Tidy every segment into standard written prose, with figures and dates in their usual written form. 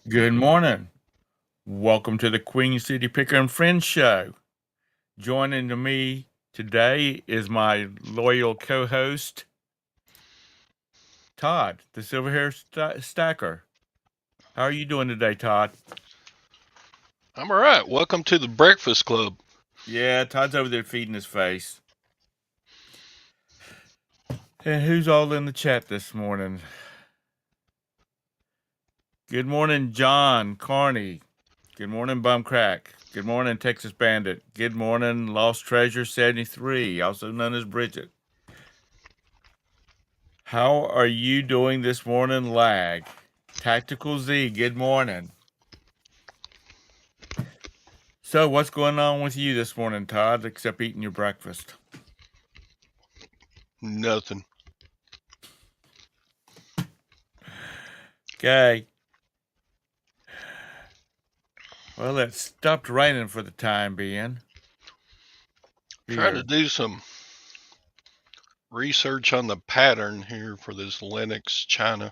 Good morning. Welcome to the Queen City Picker and Friends Show. Joining me today is my loyal co host, Todd, the Silver Hair Stacker. How are you doing today, Todd? I'm all right. Welcome to the Breakfast Club. Yeah, Todd's over there feeding his face. And who's all in the chat this morning? Good morning, John Carney. Good morning, Bumcrack. Good morning, Texas Bandit. Good morning, Lost Treasure 73, also known as Bridget. How are you doing this morning, lag? Tactical Z, good morning. So, what's going on with you this morning, Todd, except eating your breakfast? Nothing. Okay. Well, it stopped raining for the time being. Trying to Here. do some research on the pattern here for this Linux China.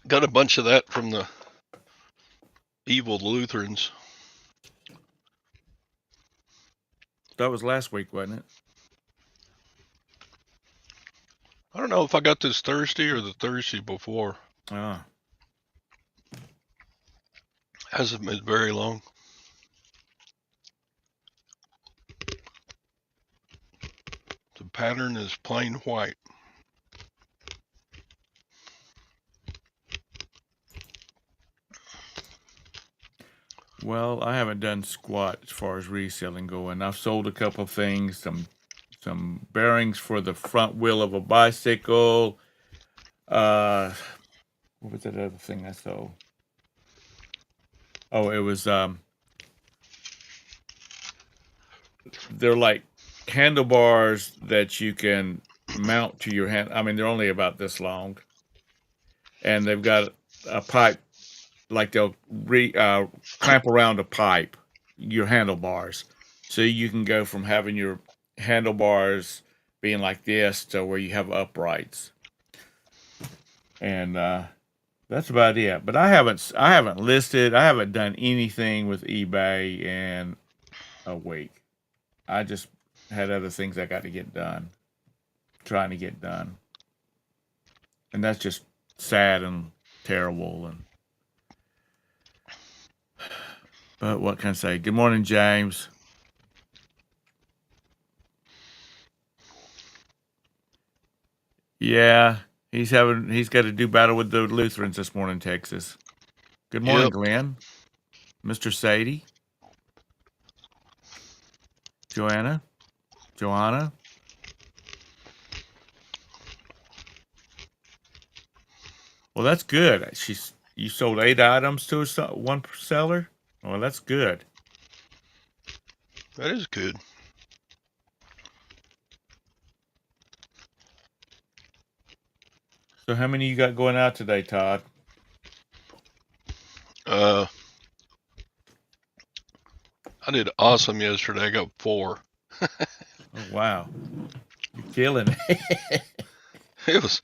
Got a bunch of that from the evil Lutherans. That was last week, wasn't it? I don't know if I got this Thursday or the Thursday before. Oh. Hasn't been very long. The pattern is plain white. Well, I haven't done squat as far as reselling going. I've sold a couple of things, some bearings for the front wheel of a bicycle. What was that other thing I sold? Oh, it was they're like handlebars that you can mount to your hand. I mean, they're only about this long, and they've got a pipe, like they'll clamp around a pipe, your handlebars, so you can go from having your handlebars being like this to where you have uprights, and that's about it. But I haven't listed. I haven't done anything with eBay in a week. I just had other things I got to get done, trying to get done. And that's just sad and terrible. But what can I say? Good morning, James. Yeah, he's got to do battle with the Lutherans this morning, Texas. Good morning, Yep. Glenn. Mr. Sadie. Joanna. Joanna. Well, that's good. You sold 8 items to one seller. Well, that's good. That is good. So, how many you got going out today, Todd? I did awesome yesterday. I got 4. Oh, wow, you're killing it. It was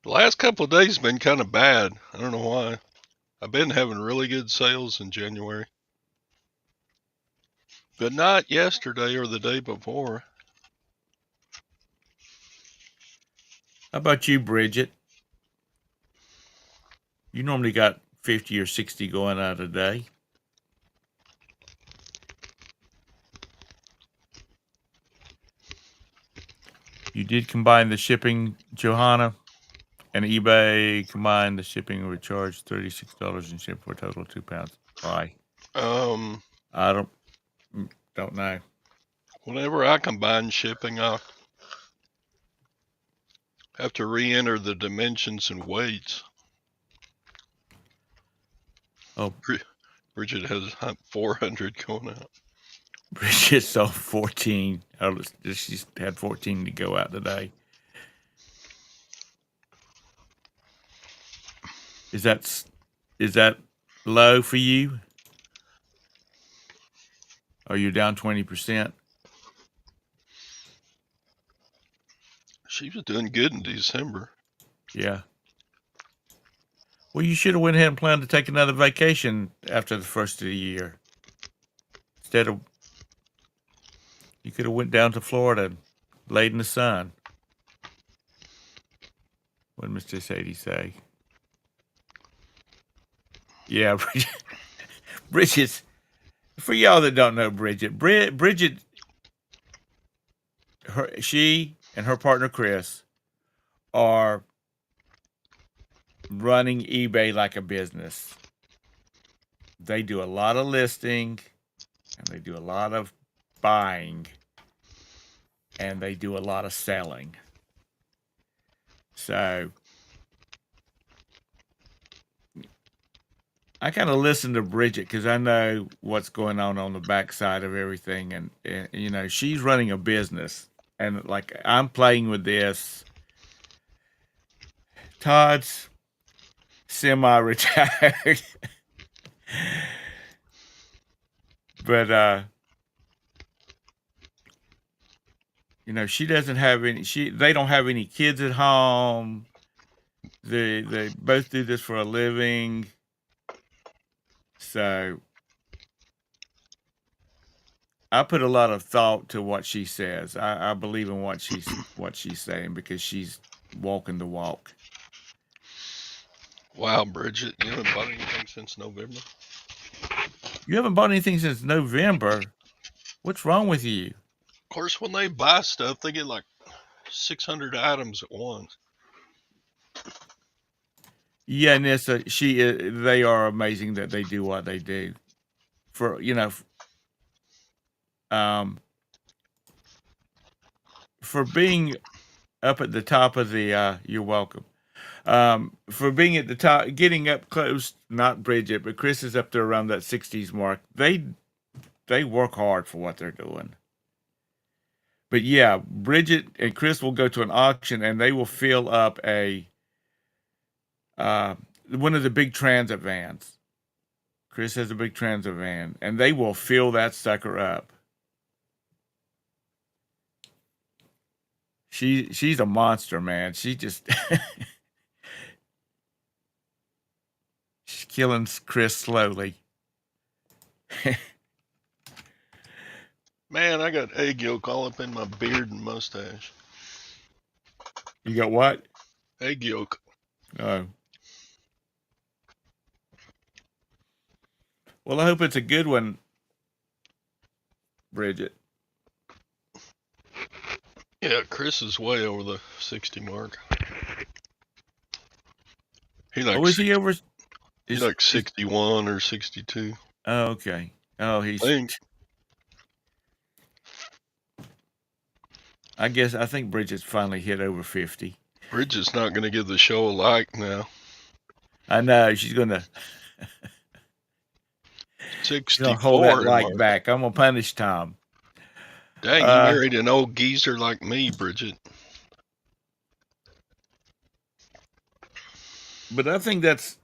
the last couple of days been kind of bad. I don't know why. I've been having really good sales in January, but not yesterday or the day before. How about you, Bridget? You normally got 50 or 60 going out a day. You did combine the shipping, Johanna, and eBay combined the shipping would charge $36 and ship for a total of 2 pounds. Why? I don't know. Whenever I combine shipping, I have to re-enter the dimensions and weights. Oh, Bridget has 400 going out. Bridget sold 14. She's had 14 to go out today. Is that low for you? Are you down 20%? She was doing good in December. Yeah. Well, you should have went ahead and planned to take another vacation after the first of the year. Instead of, you could have went down to Florida and laid in the sun. What did Mr. Sadie say? Yeah, Bridget's, for y'all that don't know Bridget, she and her partner Chris are running eBay like a business. They do a lot of listing and they do a lot of buying and they do a lot of selling. So I kind of listen to Bridget because I know what's going on the backside of everything, and you know she's running a business, and like I'm playing with this. Todd's semi-retired, but you know she doesn't have any. They don't have any kids at home. They both do this for a living, so I put a lot of thought to what she says. I believe in what she's saying because she's walking the walk. Wow, Bridget, you haven't bought anything since November? You haven't bought anything since November. What's wrong with you? Of course, when they buy stuff, they get like 600 items at once. Yeah, Nissa, they are amazing that they do what they do. For you know, um, for being up at the top of the, you're welcome. For being at the top, getting up close, not Bridget, but Chris is up there around that 60s mark. They work hard for what they're doing. But yeah, Bridget and Chris will go to an auction and they will fill up a uh, one of the big transit vans. Chris has a big transit van, and they will fill that sucker up. She's a monster, man. She just she's killing Chris slowly. Man, I got egg yolk all up in my beard and mustache. You got what? Egg yolk. Oh. Well, I hope it's a good one, Bridget. Yeah, Chris is way over the 60 mark. He like Oh, is he over? He's like 61 or 62. Oh, okay. Oh, I think Bridget's finally hit over 50. Bridget's not going to give the show a like now. I know she's gonna 64. hold that like back. I'm gonna punish Tom. Dang, you married an old geezer like me, Bridget. But I think that's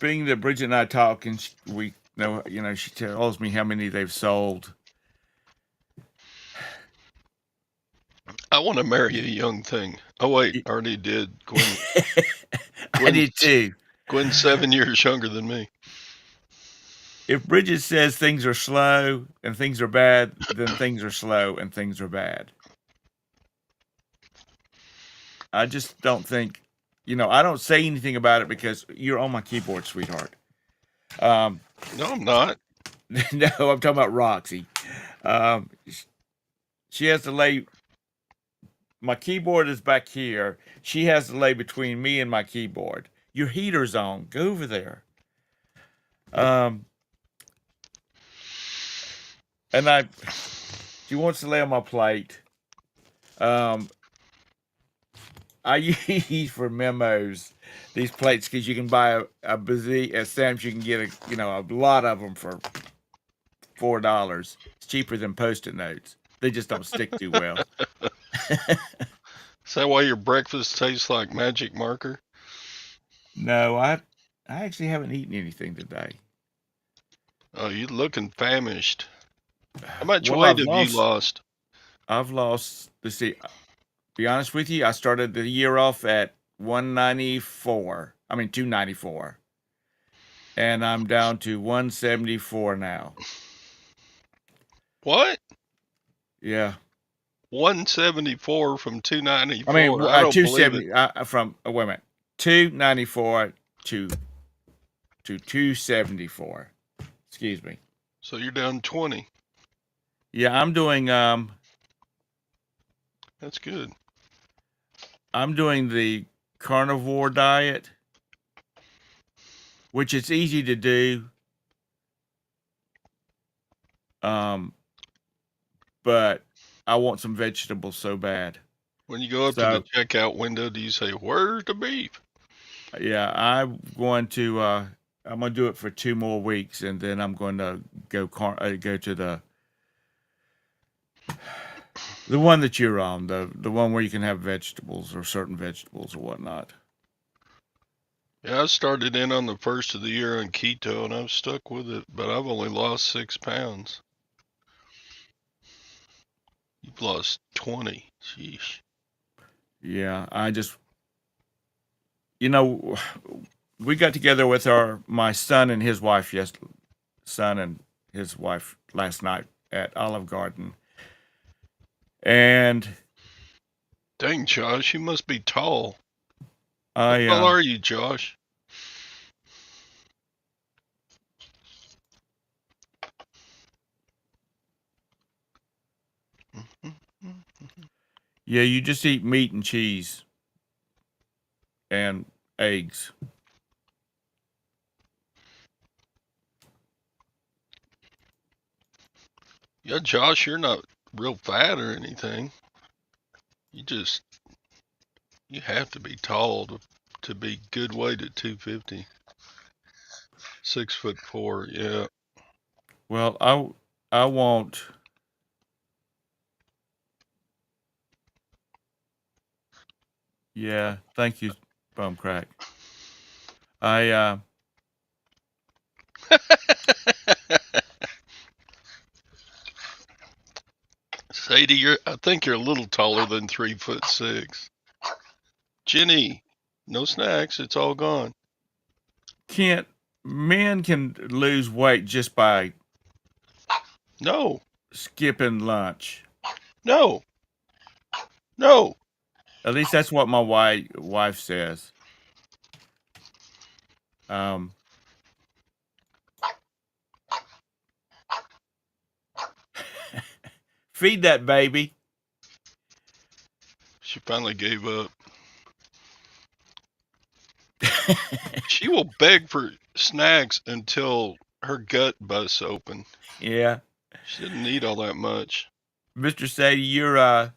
being that Bridget and I talk, and we know, you know, she tells me how many they've sold. I want to marry a young thing. Oh wait, already did. Gwen. I did too. Gwen's 7 years younger than me. If Bridget says things are slow and things are bad, then things are slow and things are bad. I just don't think, you know, I don't say anything about it because you're on my keyboard, sweetheart. No, I'm not. No, I'm talking about Roxy. She has to lay. My keyboard is back here. She has to lay between me and my keyboard. Your heater's on. Go over there. And she wants to lay on my plate. I use for memos these plates because you can buy at Sam's. You can get a lot of them for $4. It's cheaper than Post-it notes. They just don't stick too well. Is that why your breakfast tastes like magic marker? No, I actually haven't eaten anything today. Oh, you looking famished. How much Well, weight have you lost? I've lost. Let's see. Be honest with you, I started the year off at 194. I mean 294, and I'm down to 174 now. What? Yeah. 174 from I 294. mean I don't believe it. 270 from wait a minute. 294 to 274. Excuse me. So you're down 20. Yeah, That's good. I'm doing the carnivore diet, which is easy to do. But I want some vegetables so bad. When you go up to the So checkout window, do you say, "Where's the beef?" yeah, I'm gonna do it for 2 more weeks, and then I'm going to go to the one that you're on, the one where you can have vegetables or certain vegetables or whatnot. Yeah, I started in on the first of the year on keto, and I've stuck with it, but I've only lost 6 pounds. You've lost 20. Sheesh. Yeah, we got together with my son and his wife last night at Olive Garden, and Dang, Josh, you must be tall. How I tall are you, Josh? yeah, you just eat meat and cheese and eggs. Yeah, Josh, you're not real fat or anything. You have to be tall to be good weight at 250. 6'4", yeah. Well, I won't. Yeah, thank you, Bum Crack. I Sadie, I think you're a little taller than 3'6". Jenny, no snacks. It's all gone. can't. Men can lose weight just by No, skipping lunch. no, no. At least that's what my wife says. Um, feed that baby. She finally gave up. She will beg for snacks until her gut busts open. Yeah, She didn't need all that much. Mr. Sadie, you're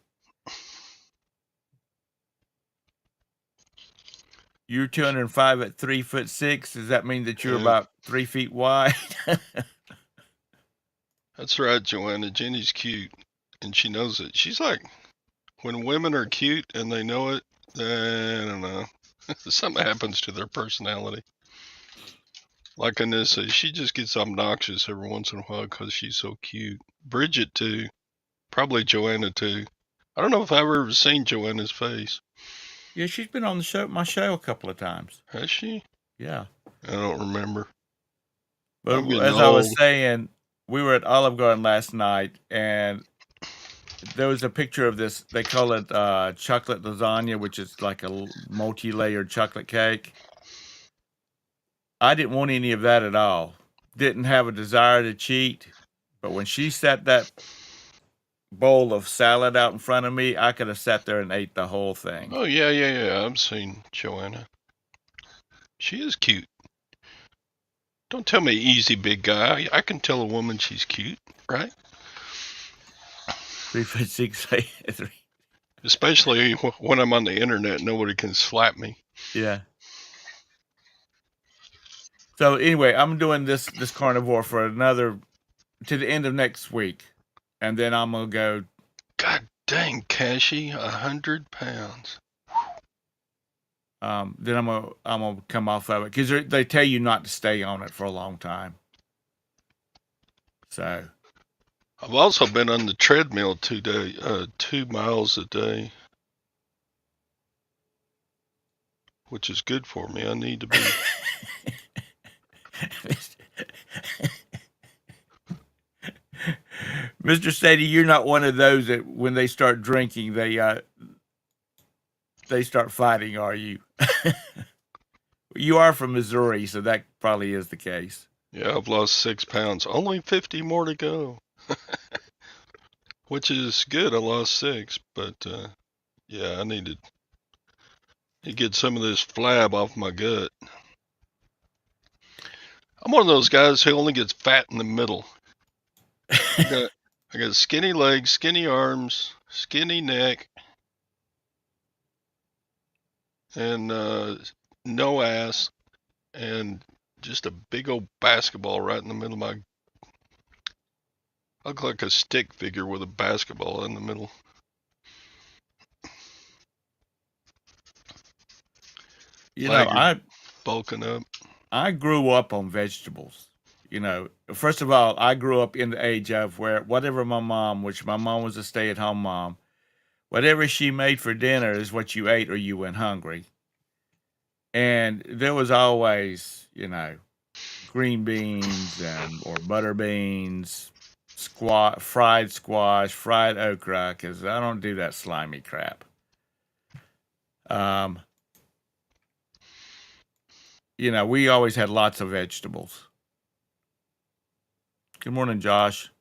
205 at 3'6". Does that mean that you're Yeah, about 3 feet wide? that's right, Joanna. Jenny's cute, and she knows it. She's like, when women are cute and they know it, I don't know. Something happens to their personality. Like Anissa, she just gets obnoxious every once in a while because she's so cute. Bridget, too. Probably Joanna, too. I don't know if I've ever seen Joanna's face. Yeah, she's been on my show a couple of times. Has she? Yeah. I don't remember. I'm But getting as I was old. saying, we were at Olive Garden last night, and there was a picture of this. They call it chocolate lasagna, which is like a multi-layered chocolate cake. I didn't want any of that at all. Didn't have a desire to cheat. But when she set that bowl of salad out in front of me, I could have sat there and ate the whole thing. Oh, yeah. I've seen Joanna. She is cute. Don't tell me easy, big guy. I can tell a woman she's cute, right? 3'6". Especially when I'm on the internet, nobody can slap me. Yeah. So anyway, I'm doing this carnivore for to the end of next week, and then I'm gonna go. God dang, Cashy, 100 pounds. Then I'm gonna come off of it because they tell you not to stay on it for a long time. So I've also been on the treadmill 2 miles a day, which is good for me. I need to be. Mr. Sadie, you're not one of those that when they start drinking, they start fighting, are you? You are from Missouri, so that probably is the case. Yeah, I've lost 6 pounds. Only 50 more to go, which is good. I lost 6, but yeah, I need to get some of this flab off my gut. I'm one of those guys who only gets fat in the middle. I got I got skinny legs, skinny arms, skinny neck, and no ass, and just a big old basketball right in the middle of my. I look like a stick figure with a basketball in the middle. You know, Like you're I bulking up. I grew up on vegetables. You know, first of all, I grew up in the age of where whatever my mom, which my mom was a stay-at-home mom, whatever she made for dinner is what you ate or you went hungry. And there was always, green beans and or butter beans, fried squash, fried okra, because I don't do that slimy crap. Um, we always had lots of vegetables. Good morning, Josh.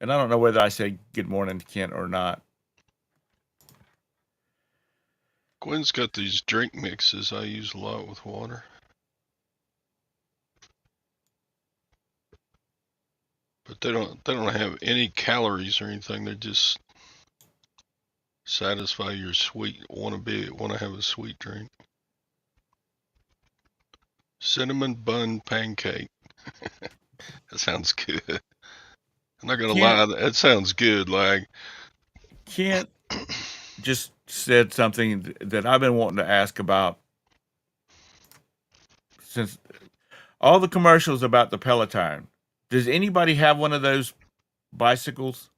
And I don't know whether I said good morning to Kent or not. Gwen's got these drink mixes I use a lot with water. But they don't have any calories or anything. They just satisfy your want to have a sweet drink. Cinnamon bun pancake. That sounds good. I'm not gonna Kent, lie, that sounds good. Like Kent just said something that I've been wanting to ask about since all the commercials about the Peloton. Does anybody have one of those bicycles?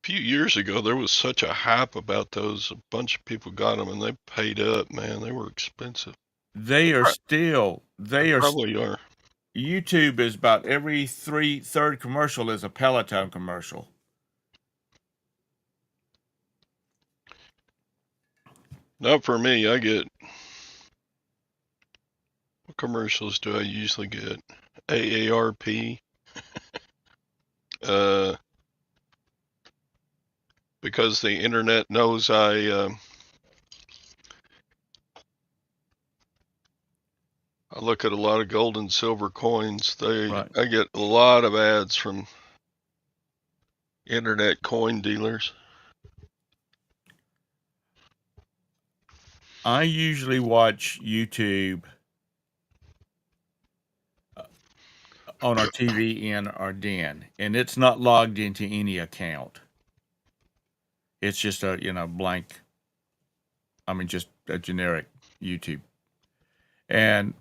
a few years ago, there was such a hype about those. A bunch of people got them, and they paid up. Man, they were expensive. They are still They they are probably are. YouTube is about every third commercial is a Peloton commercial. Not for me. What commercials do I usually get? AARP. Uh, because the internet knows I look at a lot of gold and silver coins. Right. I get a lot of ads from internet coin dealers. I usually watch YouTube on our TV in our den, and it's not logged into any account. It's just a blank. I mean, just a generic YouTube, and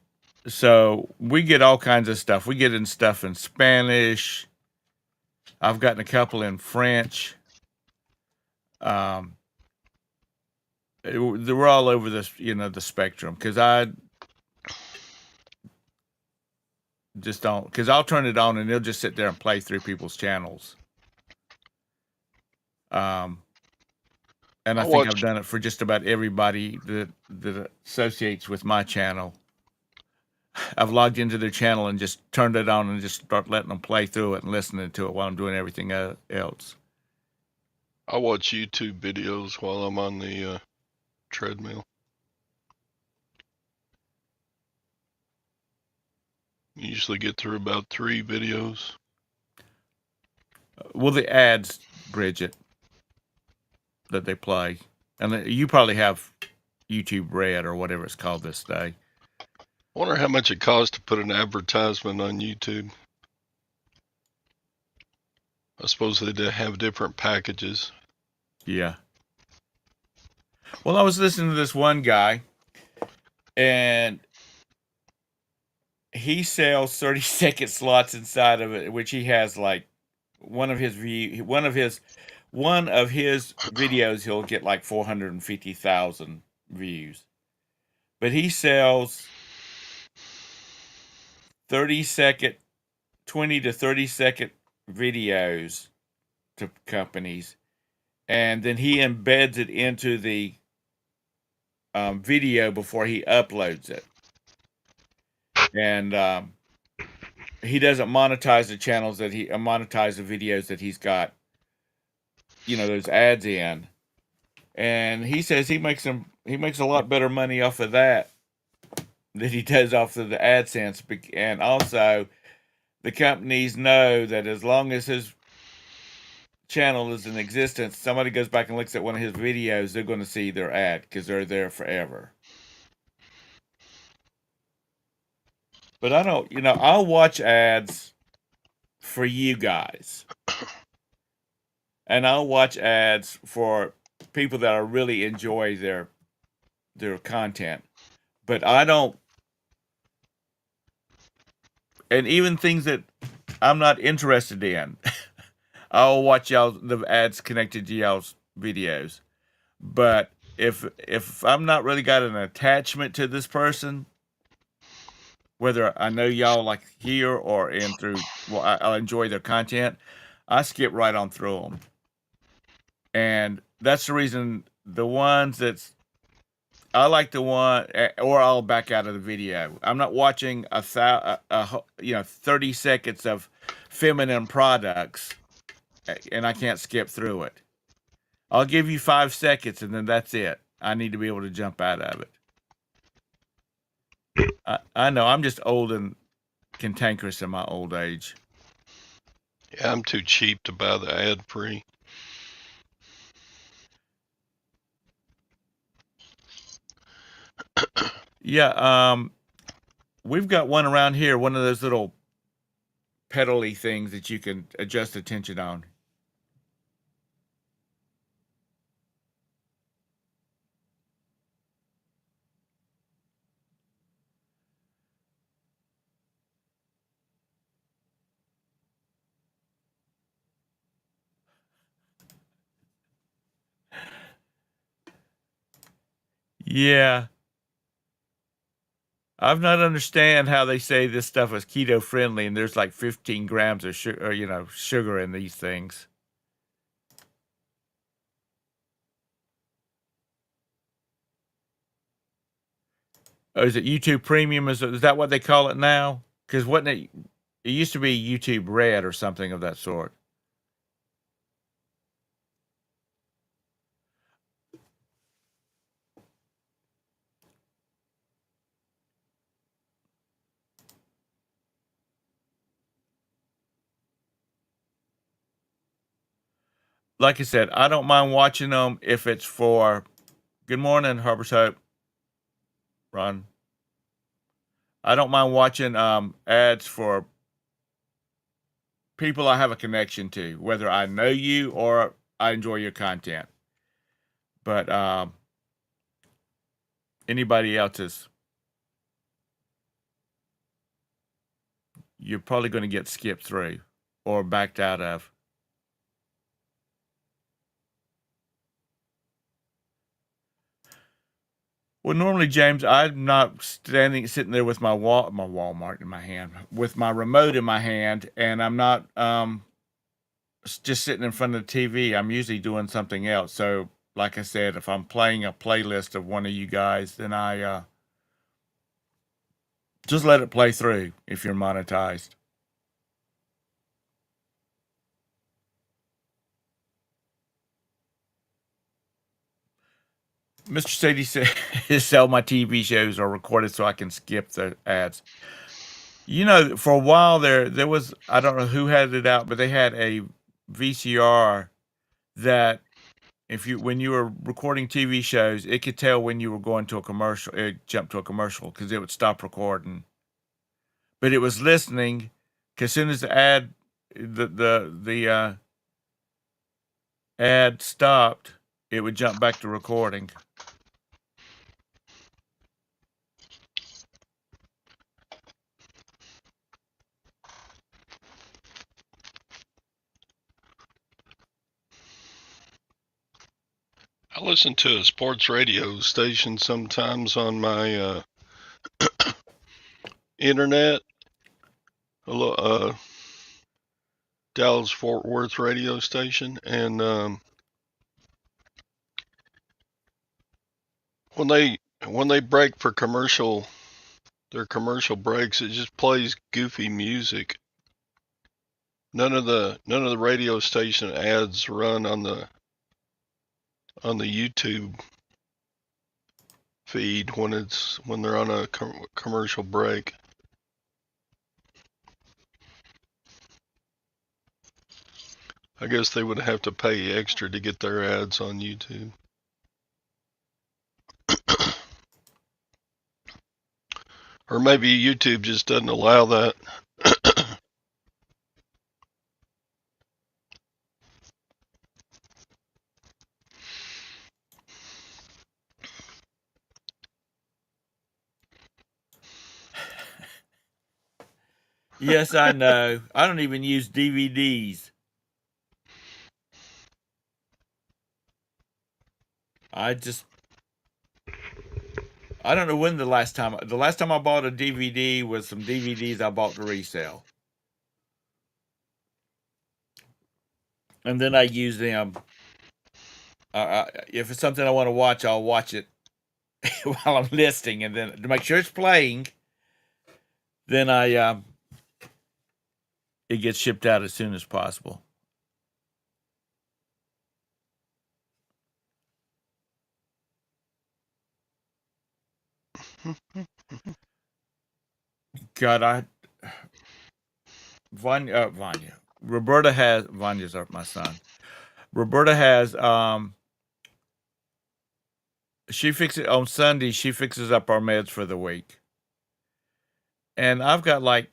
so we get all kinds of stuff. We get in stuff in Spanish. I've gotten a couple in French. Um, we're all over this, the spectrum because I just don't. Because I'll turn it on and they'll just sit there and play through people's channels. Um, and I I think I've watch done it for just about everybody that associates with my channel. I've logged into their channel and just turned it on and just start letting them play through it and listening to it while I'm doing everything else. I watch YouTube videos while I'm on the treadmill. Usually get through about 3 videos. Well, the ads, Bridget, that they play, and you probably have YouTube Red or whatever it's called this day. I wonder how much it costs to put an advertisement on YouTube. I suppose they have different packages. Yeah. Well, I was listening to this one guy, and he sells 30-second slots inside of it, which he has like one of his videos he'll get like 450,000 views. But he sells 30-second 20 to 30-second videos to companies, and then he embeds it into the video before he uploads it. And he doesn't monetize the channels that he monetize the videos that he's got, those ads in. And he says he makes a lot better money off of that than he does off of the AdSense. And also, the companies know that as long as his channel is in existence, somebody goes back and looks at one of his videos, they're going to see their ad because they're there forever. But I don't, I'll watch ads for you guys. And I'll watch ads for people that I really enjoy their content. But I don't, and even things that I'm not interested in, I'll watch the ads connected to y'all's videos. But if I'm not really got an attachment to this person, whether I know y'all like here or in through, I'll enjoy their content, I skip right on through them. And that's the reason the ones I like the one, or I'll back out of the video. I'm not watching 30 seconds of feminine products, and I can't skip through it. I'll give you 5 seconds, and then that's it. I need to be able to jump out of it. I know I'm just old and cantankerous in my old age. Yeah, I'm too cheap to buy the ad free. Yeah, we've got one around here, one of those little pedally things that you can adjust the tension on. Yeah. I've not understand how they say this stuff is keto friendly and there's like 15 grams of sugar in these things. Oh, is it YouTube Premium? Is that what they call it now? Because wasn't it? It used to be YouTube Red or something of that sort. Like I said, I don't mind watching them if it's for. Good morning, Harbor's Hope. Ron. I don't mind watching ads for people I have a connection to, whether I know you or I enjoy your content. But anybody else's, you're probably going to get skipped through or backed out of. Well, normally, James, I'm not sitting there with my Walmart in my hand, with my remote in my hand, and I'm not just sitting in front of the TV. I'm usually doing something else. So, like I said, if I'm playing a playlist of one of you guys, then I just let it play through if you're monetized. Mr. Sadie says, all my TV shows are recorded so I can skip the ads. For a while there was, I don't know who had it out, but they had a VCR that when you were recording TV shows, it could tell when you were going to a commercial, it jumped to a commercial because it would stop recording. But it was listening because as soon as the ad stopped, it would jump back to recording. I listen to a sports radio station sometimes on my internet. Dallas Fort Worth radio station, and when they break for their commercial breaks, it just plays goofy music. None of the radio station ads run on the YouTube feed when they're on a commercial break. I guess they would have to pay extra to get their ads on YouTube. Or maybe YouTube just doesn't allow that. Yes, I know. I don't even use DVDs. I don't know when the last time I bought a DVD was some DVDs I bought to resell. And then I use them. If it's something I want to watch, I'll watch it while I'm listening, and then to make sure it's playing, then it gets shipped out as soon as possible. God, Vanya. Roberta has Vanya's my son. Roberta has she fixes on Sunday. She fixes up our meds for the week, and I've got like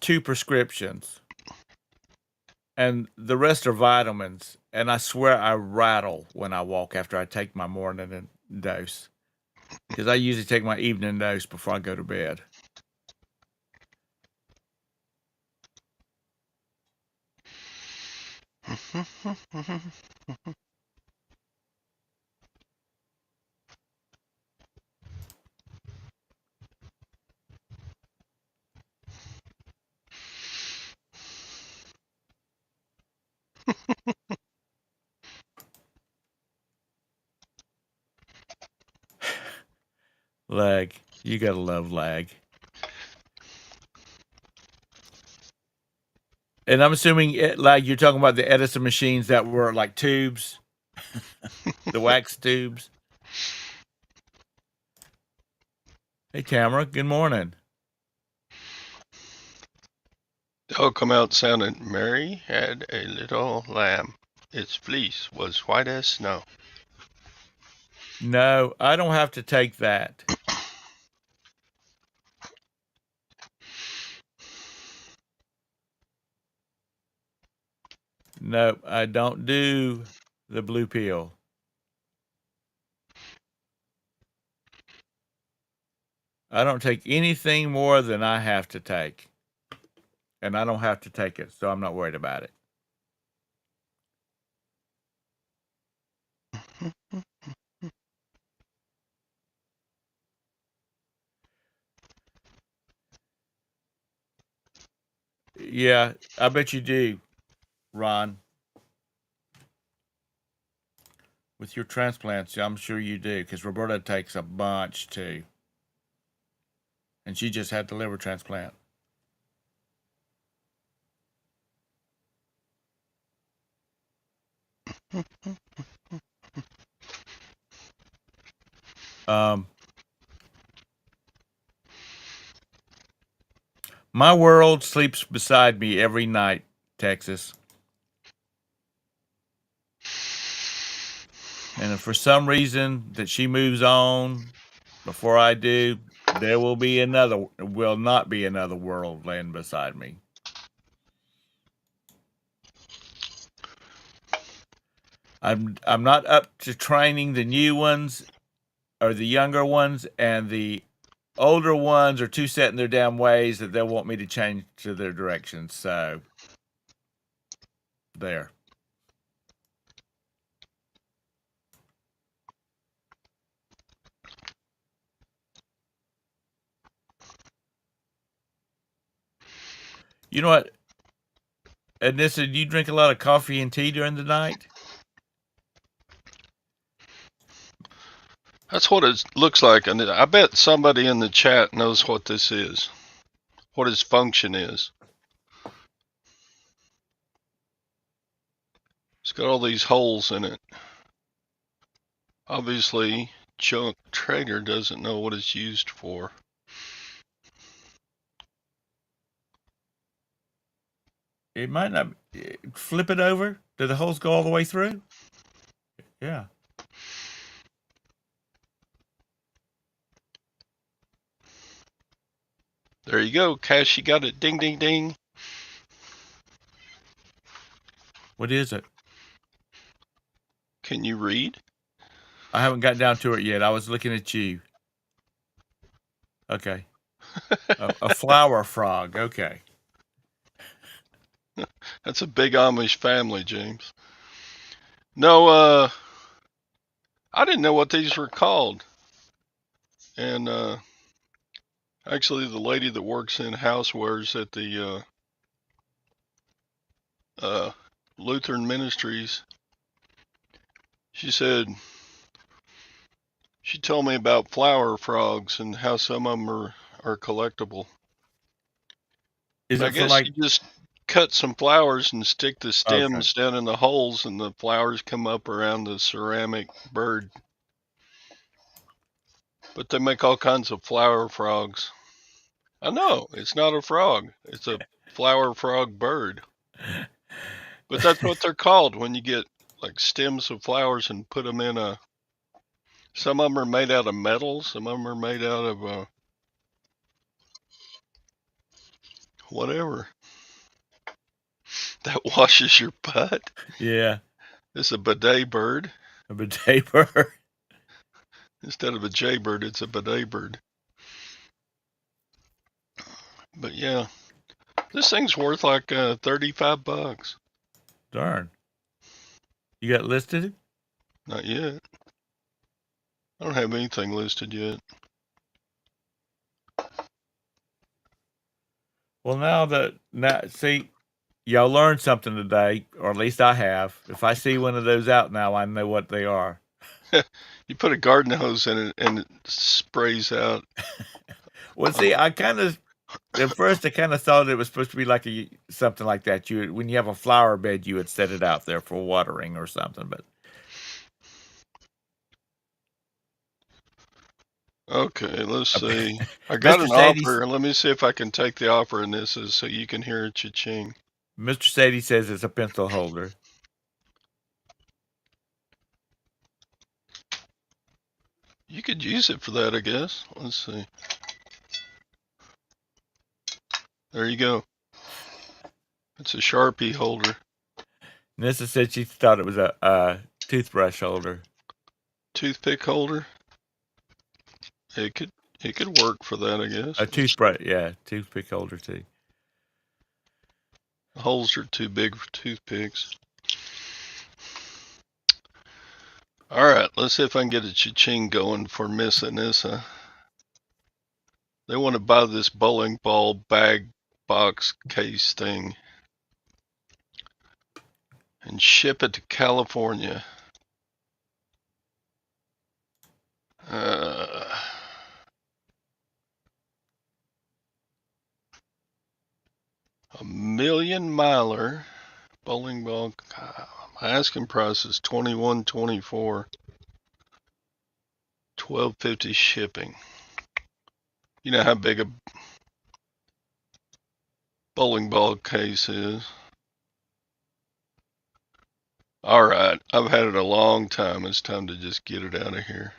2 prescriptions, and the rest are vitamins. And I swear I rattle when I walk after I take my morning dose, because I usually take my evening dose before I go to bed. Lag. You gotta love lag. And I'm assuming, like, you're talking about the Edison machines that were like tubes, the wax tubes. Hey, Tamara. Good morning. They'll come out sounding, Mary had a little lamb. Its fleece was white as snow. No, I don't have to take that. No, I don't do the blue pill. I don't take anything more than I have to take. And I don't have to take it, so I'm not worried about it. Yeah, I bet you do, Ron. With your transplants, I'm sure you do, because Roberta takes a bunch too. And she just had the liver transplant. Um, my world sleeps beside me every night, Texas. And if for some reason that she moves on before I do, there will not be another world laying beside me. I'm not up to training the new ones or the younger ones, and the older ones are too set in their damn ways that they'll want me to change to their directions. So there. You know what? And this, do you drink a lot of coffee and tea during the night? That's what it looks like. And I bet somebody in the chat knows what this is, what its function is. It's got all these holes in it. Obviously, Junk Trader doesn't know what it's used for. It might not. Flip it over. Do the holes go all the way through? Yeah. There you go, Cash. You got it. Ding, ding, ding. What is it? Can you read? I haven't got down to it yet. I was looking at you. Okay. A flower frog. Okay. That's a big Amish family, James. No, I didn't know what these were called. And actually, the lady that works in housewares at the Lutheran Ministries, she said, she told me about flower frogs and how some of them are collectible. Is But I it for guess like? you just cut some flowers and stick the Okay. stems down in the holes, and the flowers come up around the ceramic bird. But they make all kinds of flower frogs. I know, it's not a frog. It's a flower frog bird. But that's what they're called when you get like stems of flowers and put them in a. Some of them are made out of metal. Some of them are made out of whatever that washes your butt. Yeah. It's a bidet bird. A bidet bird. Instead of a jaybird, it's a bidet bird. But yeah, this thing's worth like $35. Darn. You got listed? Not yet. I don't have anything listed yet. Well, now see, y'all learned something today, or at least I have. If I see one of those out now, I know what they are. You put a garden hose in it and it sprays out. Well, see, I kind of at first I kind of thought it was supposed to be like something like that. When you have a flower bed, you would set it out there for watering or something. But Okay, let's see. I got Mr. an Sadie, offer. Let me see if I can take the offer, and this is so you can hear it cha-ching. Mr. Sadie says it's a pencil holder. You could use it for that, I guess. Let's see. There you go. It's a Sharpie holder. Nissa said she thought it was a toothbrush holder. Toothpick holder. It could work for that, I guess. A toothbrush, yeah, toothpick holder too. The holes are too big for toothpicks. All right, let's see if I can get a cha-ching going for Miss Anissa. They want to buy this bowling ball bag box case thing and ship it to California. A million miler bowling ball. My asking price is $21.24. $12.50 shipping. You know how big a bowling ball case is. All right, I've had it a long time. It's time to just get it out of here.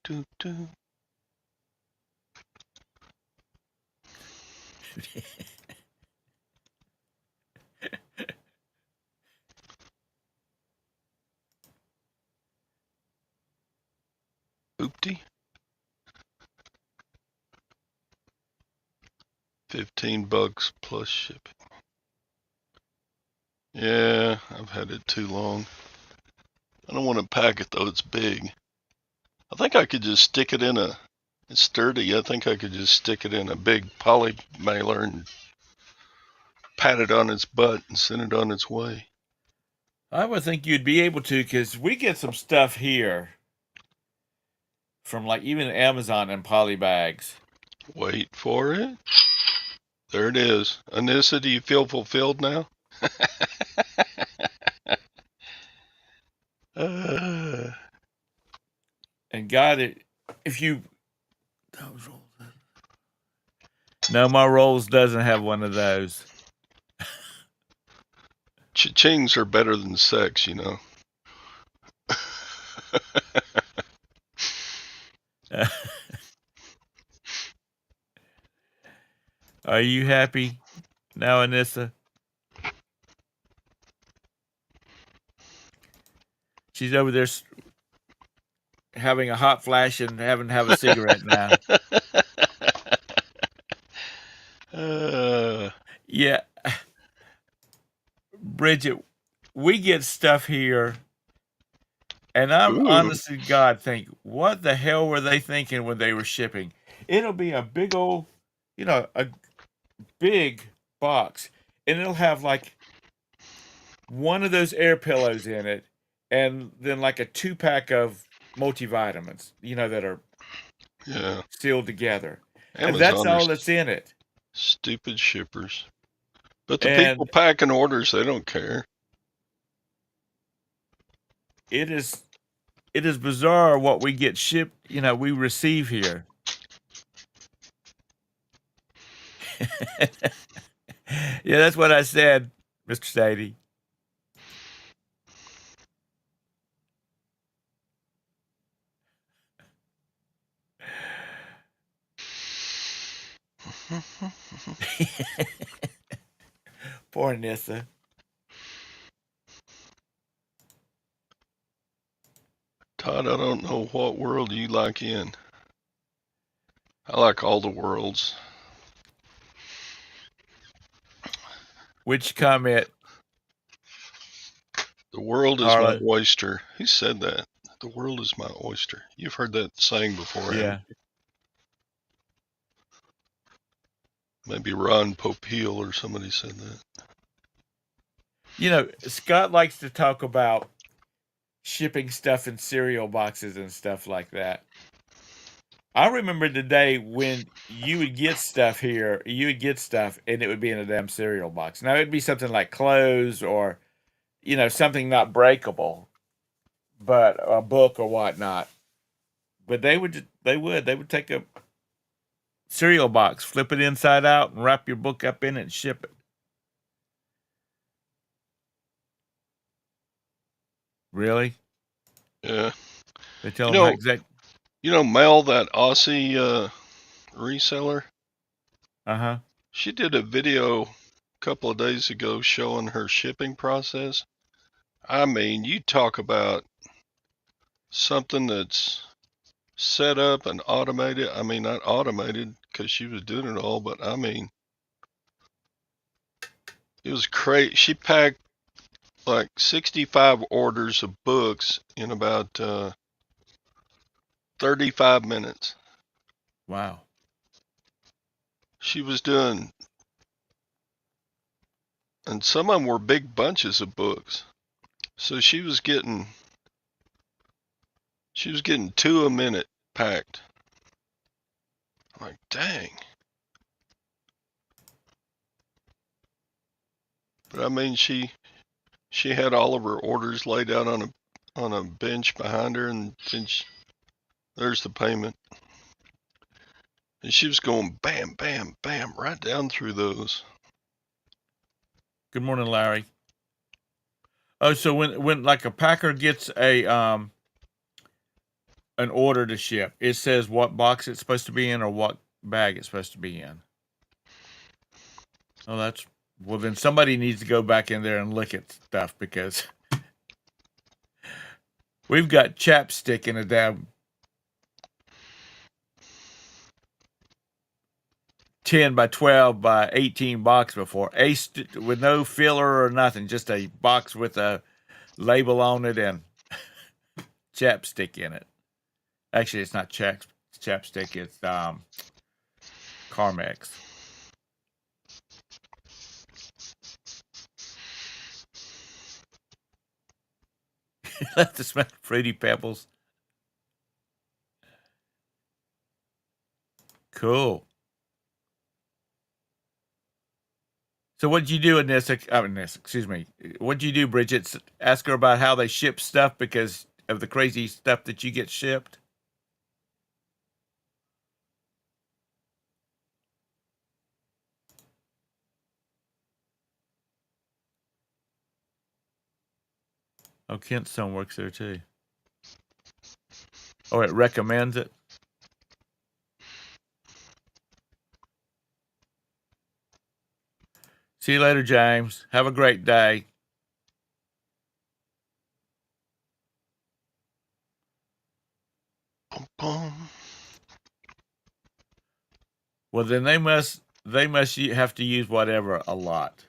Doo, doo. Oopty. 15 bucks plus shipping. Yeah, I've had it too long. I don't want to pack it though, it's big. I think I could just stick it in It's sturdy. I think I could just stick it in a big poly mailer and pat it on its butt and send it on its way. I would think you'd be able to, because we get some stuff here from like even Amazon in poly bags. Wait for it. There it is. Anissa, do you feel fulfilled now? uh, And God, if you no, my rolls doesn't have one of those. Cha-chings are better than sex, you know. Are you happy now, Anissa? She's over there having a hot flash and having to have a cigarette now. Yeah, Bridget, we get stuff here, and I'm Ooh. honestly, God, think what the hell were they thinking when they were shipping? It'll be a big old, a big box, and it'll have like one of those air pillows in it, and then like a 2-pack of multivitamins, that are Yeah. sealed together, and that's Amazon are all that's in it. stupid shippers. But the people And packing orders, they don't care. it is bizarre what we get shipped, we receive here. Yeah, that's what I said, Mr. Sadie. Poor Nissa. Todd, I don't know what world you like in. I like all the worlds. Which comment, The world is my Arla? oyster. Who said that? The world is my oyster. You've heard that saying before, Yeah. haven't you? Maybe Ron Popeil or somebody said that. Scott likes to talk about shipping stuff in cereal boxes and stuff like that. I remember the day when you would get stuff here, and it would be in a damn cereal box. Now it'd be something like clothes or, something not breakable, but a book or whatnot. But they would take a cereal box, flip it inside out, and wrap your book up in it and ship it. Really? Yeah. They tell You them how know, exact. Mel, that Aussie reseller, Uh-huh. she did a video a couple of days ago showing her shipping process. I mean, you talk about something that's set up and automated. I mean, not automated because she was doing it all, but I mean, it was crazy. She packed like 65 orders of books in about 35 minutes. Wow. She was doing, and some of them were big bunches of books. So she was getting 2 a minute packed. I'm like, dang. But I mean, she had all of her orders laid out on a bench behind her, and then there's the payment. And she was going bam, bam, bam, right down through those. Good morning, Larry. Oh, so when like a packer gets an order to ship, it says what box it's supposed to be in or what bag it's supposed to be in. Oh, well, then somebody needs to go back in there and look at stuff, because we've got chapstick in a damn 10 by 12 by 18 box before. With no filler or nothing, just a box with a label on it and chapstick in it. Actually, it's not chapstick. It's Carmex. Let the smell Fruity Pebbles. Cool. So what'd you do in this? Excuse me. What'd you do, Bridget? Ask her about how they ship stuff because of the crazy stuff that you get shipped. Oh, Kent's son works there too. Oh, it recommends it. See you later, James. Have a great day. Boom. Well, then they must have to use whatever a lot.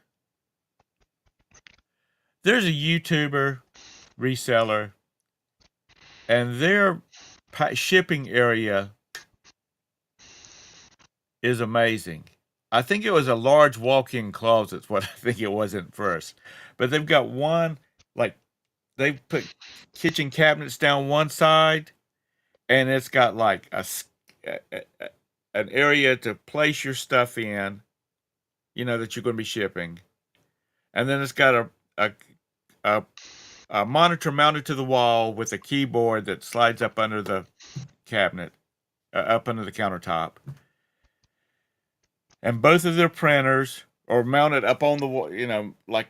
There's a YouTuber reseller, and their shipping area is amazing. I think it was a large walk-in closet. What I think it was at first, but they've got one like they put kitchen cabinets down one side, and it's got like an area to place your stuff in, that you're going to be shipping, and then it's got a a, a monitor mounted to the wall with a keyboard that slides up under the cabinet, up under the countertop, and both of their printers are mounted up on the wall, like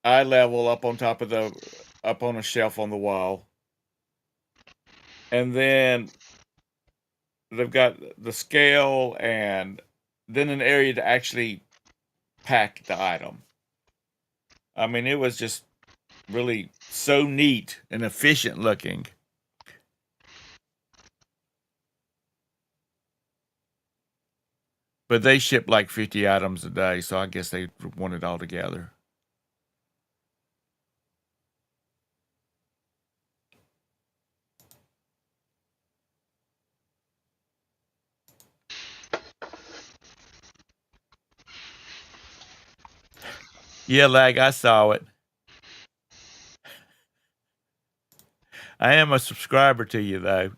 eye level up on a shelf on the wall, and then they've got the scale and then an area to actually pack the item. I mean, it was just really so neat and efficient looking. But they ship like 50 items a day, so I guess they want it all together. Yeah, Lag, I saw it. I am a subscriber to you, though.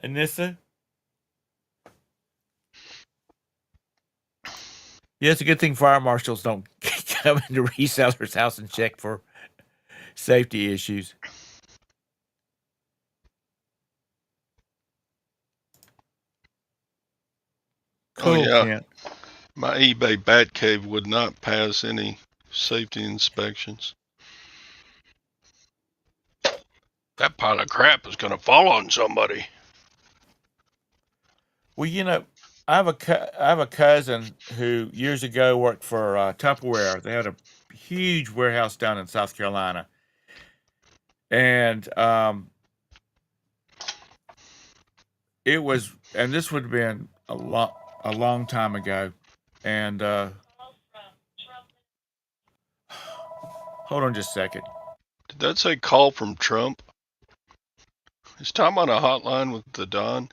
Anissa? Yeah, it's a good thing fire marshals don't come into resellers' house and check for safety issues. Oh Cool, yeah, Kent. my eBay Batcave would not pass any safety inspections. That pile of crap is gonna fall on somebody. Well, I have a cousin who years ago worked for Tupperware. They had a huge warehouse down in South Carolina, and this would have been a long time ago, and hold on just a second. Did that say call from Trump? Is Tom on a hotline with the Don?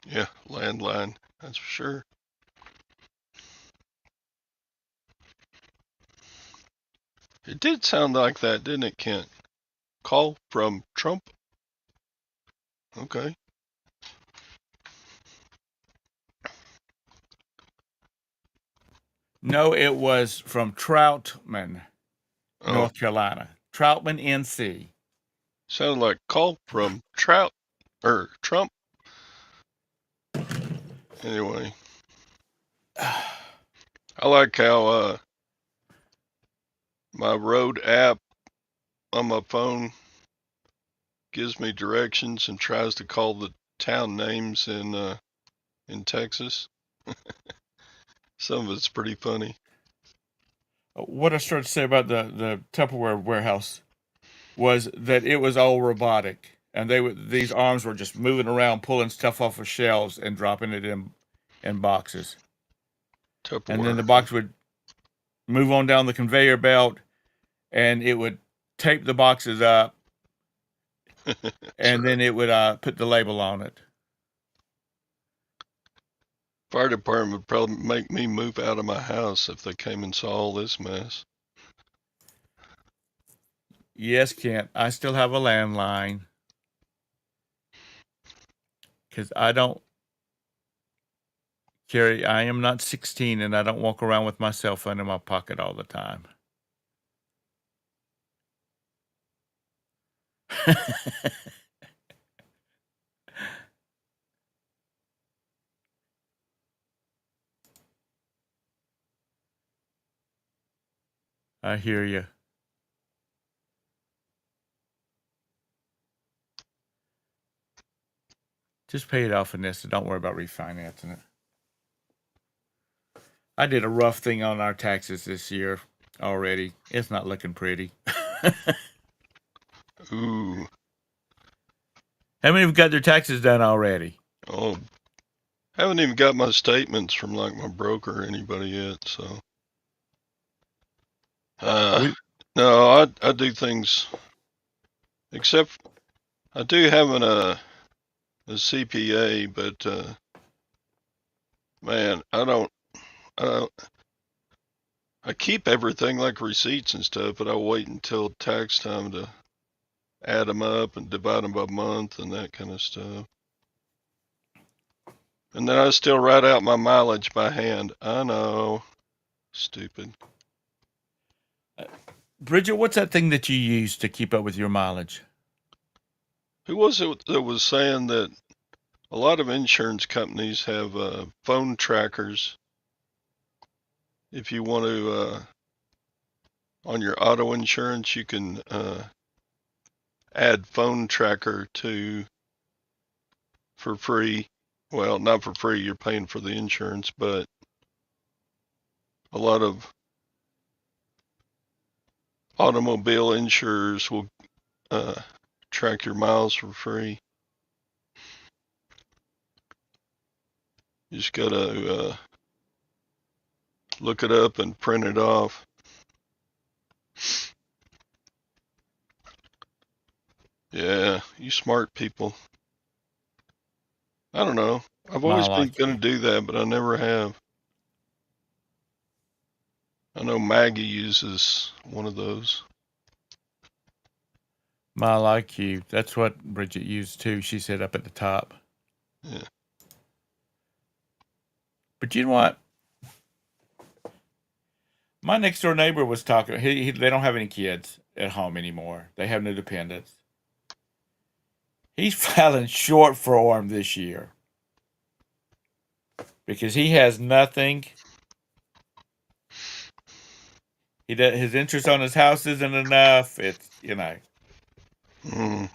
Yeah, landline, that's for sure. It did sound like that, didn't it, Kent? Call from Trump? Okay. No, it was from Troutman, Oh, North Carolina. Troutman, NC. sounded like call from Trout or Trump. Anyway, I like how my road app on my phone gives me directions and tries to call the town names in Texas. Some of it's pretty funny. What I started to say about the Tupperware warehouse. was that it was all robotic, and these arms were just moving around, pulling stuff off of shelves and dropping it in boxes, and then Tupperware. the box would move on down the conveyor belt, and it would tape the boxes up, That's and right. then it would put the label on it. Fire department would probably make me move out of my house if they came and saw all this mess. Yes, Kent, I still have a landline because I don't carry. I am not 16, and I don't walk around with my cell phone in my pocket all the time. I hear you. Just pay it off in this, and don't worry about refinancing it. I did a rough thing on our taxes this year already. It's not looking pretty. Ooh. How many have got their taxes done already? Oh, haven't even got my statements from like my broker or anybody yet. So, We no, I do things. Except I do have a CPA, but man, I don't. I keep everything like receipts and stuff, but I wait until tax time to add them up and divide them by month and that kind of stuff. And then I still write out my mileage by hand. I know, stupid. Bridget, what's that thing that you use to keep up with your mileage? Who was it that was saying that a lot of insurance companies have phone trackers? If you want to, on your auto insurance, you can add phone tracker to for free. Well, not for free, you're paying for the insurance, but a lot of automobile insurers will uh, track your miles for free. You just gotta look it up and print it off. Yeah, you smart people. I don't know. I've always Mile been gonna IQ. do that, but I never have. I know Maggie uses one of those. Mile IQ. That's what Bridget used too. She said up at the top. Yeah. But you know what? My next door neighbor was talking. They don't have any kids at home anymore. They have no dependents. He's filing short form this year because he has nothing. He does, his interest on his house isn't enough. It's. Hmm.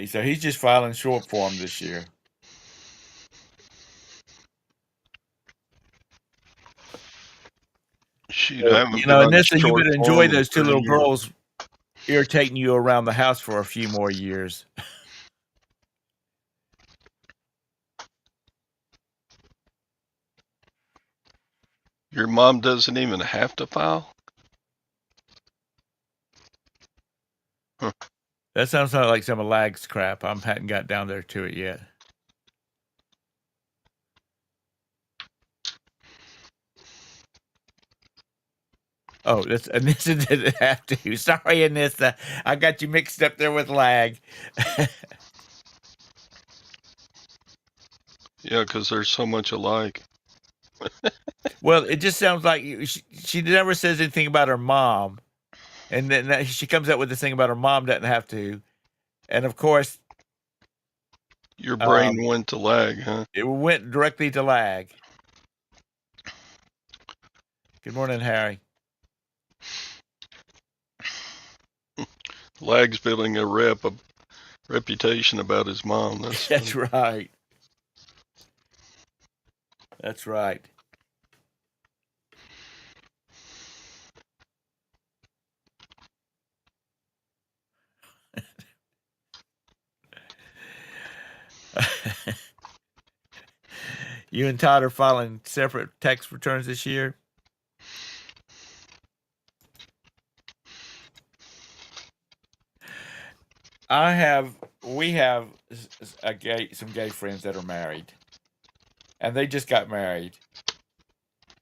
So he's just filing short form this year. Shoot, I So, haven't been on Anissa, you short better enjoy form in those two 30 little years. girls irritating you around the house for a few more years. Your mom doesn't even have to file? Huh. That sounds like some of Lag's crap. I hadn't got down there to it yet. Oh, that's Anissa didn't have to. Sorry, Anissa. I got you mixed up there with Lag. Yeah, 'cause they're so much alike. Well, it just sounds like she never says anything about her mom. And then she comes up with this thing about her mom doesn't have to. And of course, Your brain um, went to lag, huh? it went directly to Lag. Good morning, Harry. Lag's building a reputation about his mom. That's That's funny. right. That's right. You and Todd are filing separate tax returns this year? We have some gay friends that are married, and they just got married.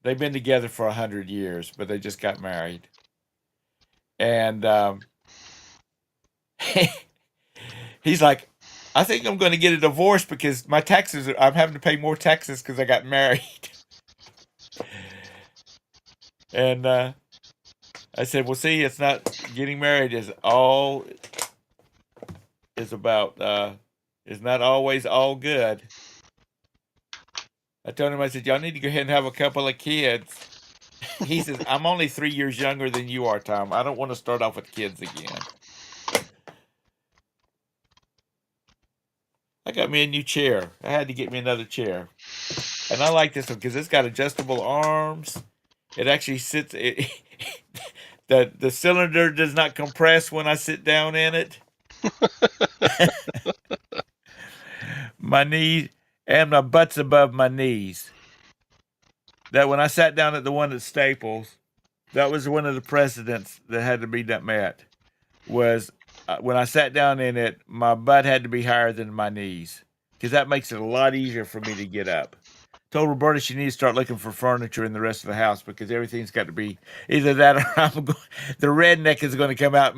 They've been together for 100 years, but they just got married. And he's like, I think I'm going to get a divorce because I'm having to pay more taxes because I got married. And I said, well, see, it's not getting married is about, is not always all good. I told him, I said, y'all need to go ahead and have a couple of kids. He says, I'm only 3 years younger than you are, Tom. I don't want to start off with kids again. I got me a new chair. I had to get me another chair. And I like this one because it's got adjustable arms. It actually sits. The cylinder does not compress when I sit down in it. My knees and my butt's above my knees. That when I sat down at the one at Staples, that was one of the precedents that had to be met. Was when I sat down in it, my butt had to be higher than my knees because that makes it a lot easier for me to get up. Told Roberta she needs to start looking for furniture in the rest of the house because everything's got to be either that or the redneck is going to come out of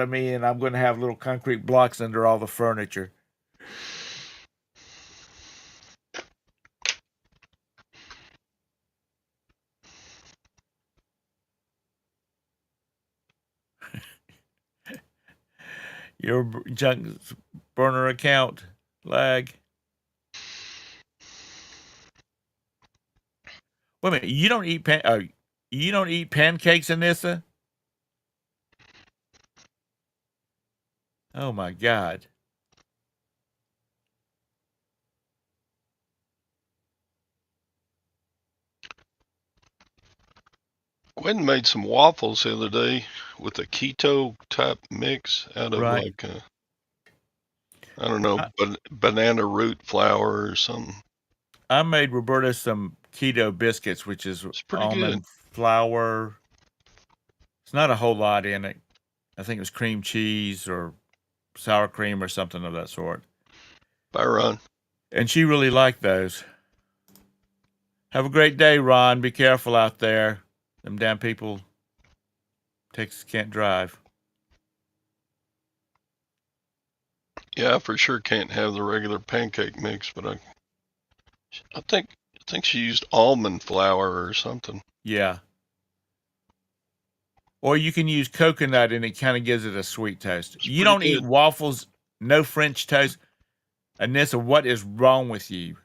me, and I'm going to have little concrete blocks under all the furniture. Your junk burner account lag. Wait a minute, you don't eat pancakes, Anissa? Oh my God. Gwen made some waffles the other day with a keto type mix out of Right. like I don't know, I, banana root flour or something. I made Roberta some keto biscuits, which is It's pretty good. almond flour. It's not a whole lot in it. I think it was cream cheese or sour cream or something of that sort. Bye, Ron. And she really liked those. Have a great day, Ron. Be careful out there. Them damn people, Texas can't drive. Yeah, I for sure can't have the regular pancake mix, but I think she used almond flour or something. Yeah. Or you can use coconut and it kind of gives it a sweet toast. It's You pretty don't eat good. waffles, no French toast. Anissa, what is wrong with you?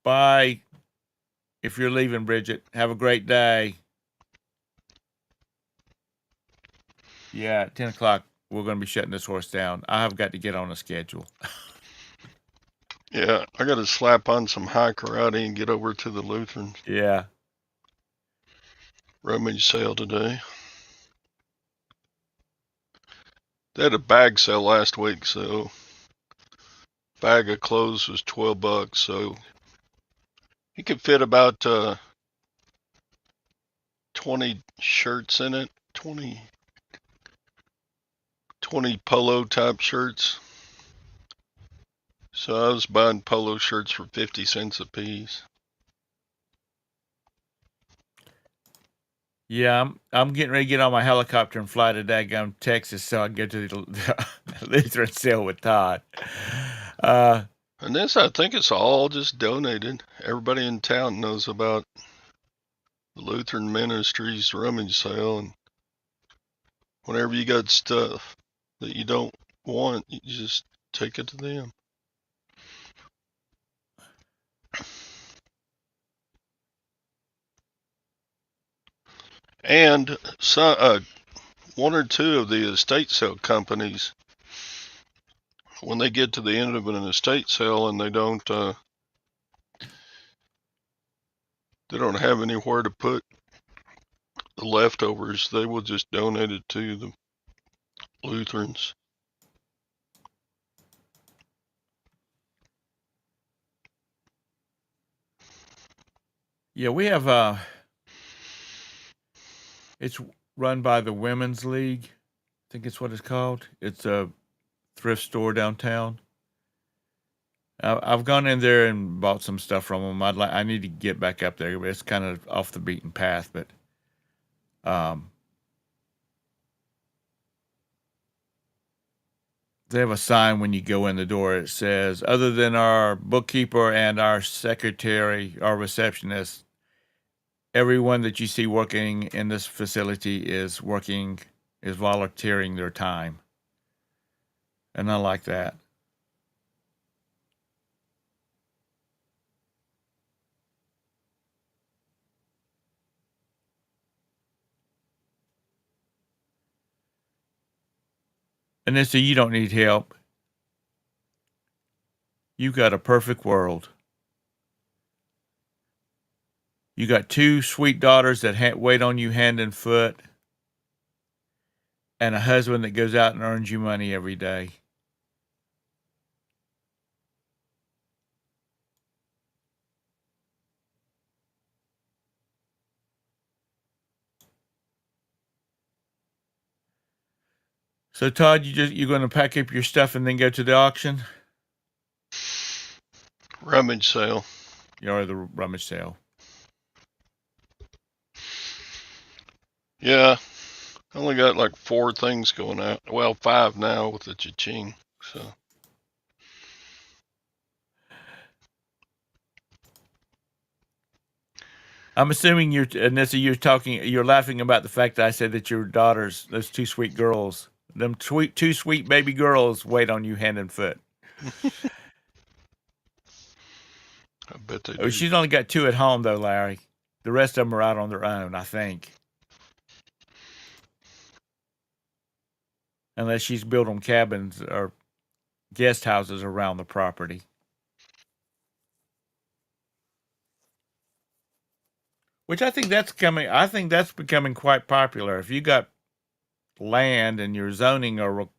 Bye. If you're leaving, Bridget, have a great day. Yeah, at 10 o'clock, we're going to be shutting this horse down. I have got to get on a schedule. Yeah, I got to slap on some high karate and get over to the Lutheran Yeah. rummage sale today. They had a bag sale last week, so bag of clothes was $12, so you could fit about 20 shirts in it, 20 polo type shirts. So I was buying polo shirts for 50 cents a piece. Yeah, I'm getting ready to get on my helicopter and fly to daggum Texas so I can go to the Lutheran sale with Todd. And this, I think it's all just donated. Everybody in town knows about the Lutheran Ministries rummage sale, and whenever you got stuff that you don't want, you just take it to them. And one or two of the estate sale companies, when they get to the end of an estate sale and they don't have anywhere to put the leftovers, they will just donate it to the Lutherans. Yeah, we have it's run by the Women's League. I think it's what it's called. It's a thrift store downtown. I've gone in there and bought some stuff from them. I need to get back up there, but it's kind of off the beaten path. But um, they have a sign when you go in the door. It says, "Other than our bookkeeper and our secretary, our receptionist, everyone that you see working in this facility is volunteering their time." And I like that. And they say you don't need help. You got a perfect world. You got two sweet daughters that wait on you hand and foot, and a husband that goes out and earns you money every day. So Todd, you're going to pack up your stuff and then go to the auction, Rummage sale. or the rummage sale. Yeah, I only got like 4 things going out. Well, 5 now with the cha-ching. So I'm assuming Nessa, you're laughing about the fact that I said that your daughters, those two sweet girls, two sweet baby girls, wait on you hand and foot. I bet they Oh, do. she's only got two at home though, Larry. The rest of them are out on their own, I think, unless she's building cabins or guest houses around the property. Which I think that's coming. I think that's becoming quite popular. If you got land and your zoning will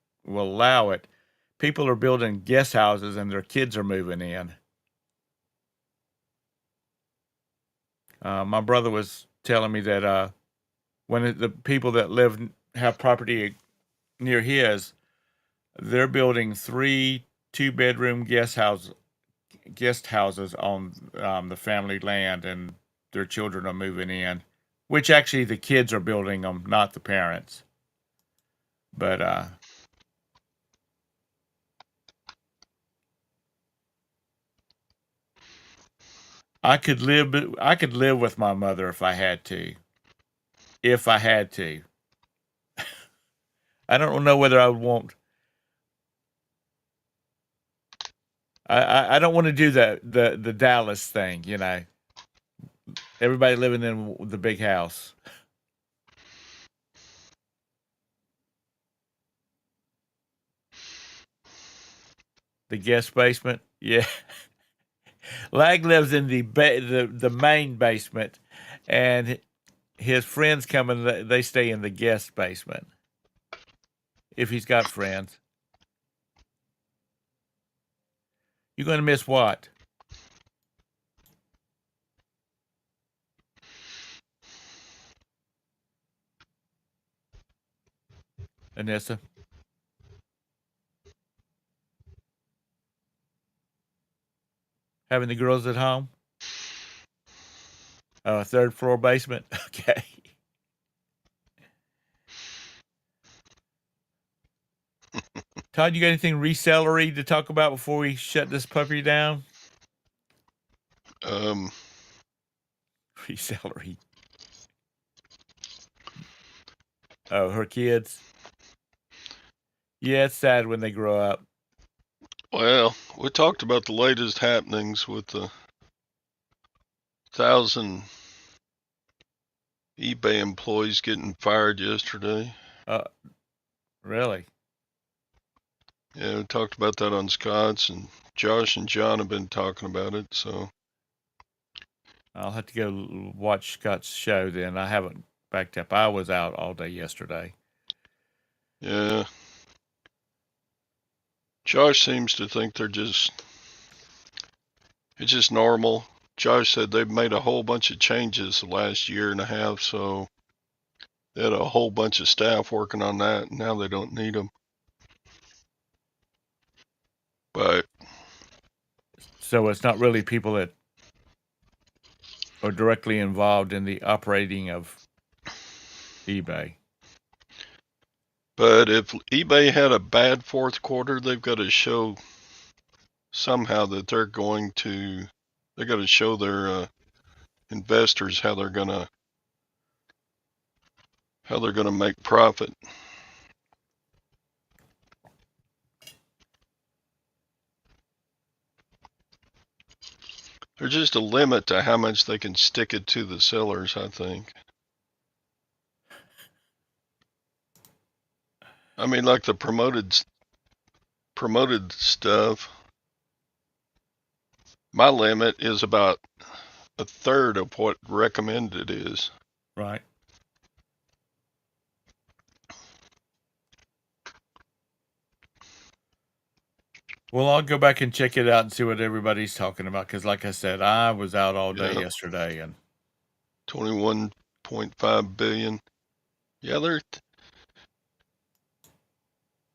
allow it, people are building guest houses and their kids are moving in. My brother was telling me that the people that have property near his, they're building three two-bedroom guest houses on the family land, and their children are moving in. Which actually the kids are building them, not the parents. But I could live with my mother if I had to. If I had to. I don't know whether I would want. I don't want to do the Dallas thing. Everybody living in the big house, the guest basement. Yeah, Lag lives in the main basement, and his friends come and they stay in the guest basement if he's got friends. You're going to miss what, Anissa? Having the girls at home? Third floor basement. Okay. Todd, you got anything resellery to talk about before we shut this puppy down? Um, Resellery. Oh, her kids. Yeah, it's sad when they grow up. well, we talked about the latest happenings with the 1,000 eBay employees getting fired yesterday. Uh, really? Yeah, we talked about that on Scott's, and Josh and John have been talking about it. So I'll have to go watch Scott's show then. I haven't backed up. I was out all day yesterday. yeah, Josh seems to think it's just normal. Josh said they've made a whole bunch of changes the last year and a half, so they had a whole bunch of staff working on that, and now they don't need them. But So it's not really people that are directly involved in the operating of eBay. if eBay had a bad fourth quarter, they've got to show somehow that they're going to show their investors how they're gonna make profit. There's just a limit to how much they can stick it to the sellers, I think. I mean, like the promoted stuff, my limit is about a third of what recommended is. Right. Well, I'll go back and check it out and see what everybody's talking about. Because, like I said, I was out all day yesterday, and 21.5 billion. Yeah,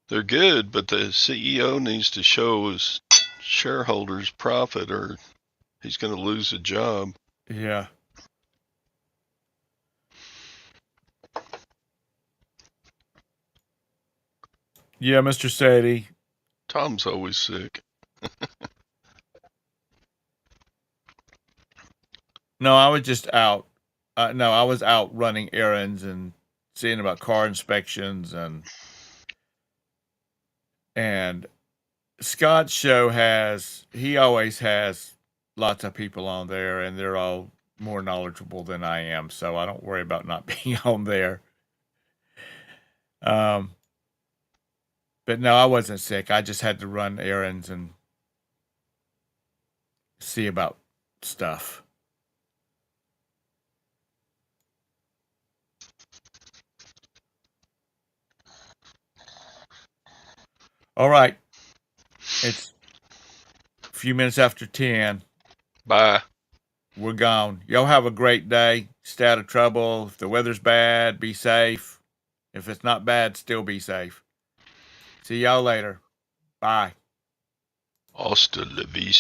they're good, but the CEO needs to show his shareholders profit, or he's going to lose a job. yeah. Yeah, Mr. Sadie. Tom's always sick. No, I was just out. No, I was out running errands and seeing about car inspections and Scott's show he always has lots of people on there, and they're all more knowledgeable than I am, so I don't worry about not being on there. But no, I wasn't sick. I just had to run errands and see about stuff. All right. It's a few minutes after 10. Bye. We're gone. Y'all have a great day. Stay out of trouble. If the weather's bad, be safe. If it's not bad, still be safe. See y'all later. Bye. Hasta la vista.